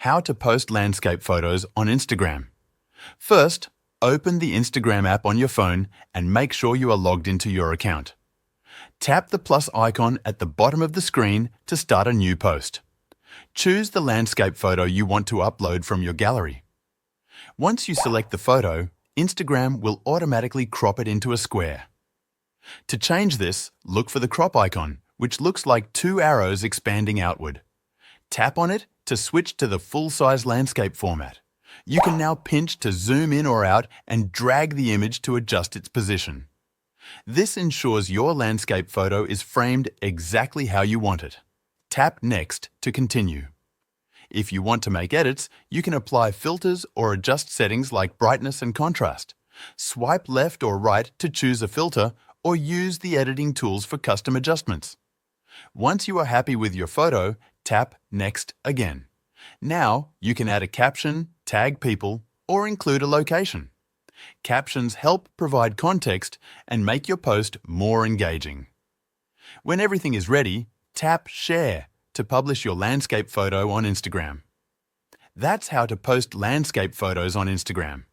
How to post landscape photos on Instagram. First, open the Instagram app on your phone and make sure you are logged into your account. Tap the plus icon at the bottom of the screen to start a new post. Choose the landscape photo you want to upload from your gallery. Once you select the photo, Instagram will automatically crop it into a square. To change this, look for the crop icon, which looks like two arrows expanding outward. Tap on it to switch to the full-size landscape format. You can now pinch to zoom in or out and drag the image to adjust its position. This ensures your landscape photo is framed exactly how you want it. Tap Next to continue. If you want to make edits, you can apply filters or adjust settings like brightness and contrast. Swipe left or right to choose a filter or use the editing tools for custom adjustments. Once you are happy with your photo, tap Next again. Now you can add a caption, tag people, or include a location. Captions help provide context and make your post more engaging. When everything is ready, tap Share to publish your landscape photo on Instagram. That's how to post landscape photos on Instagram.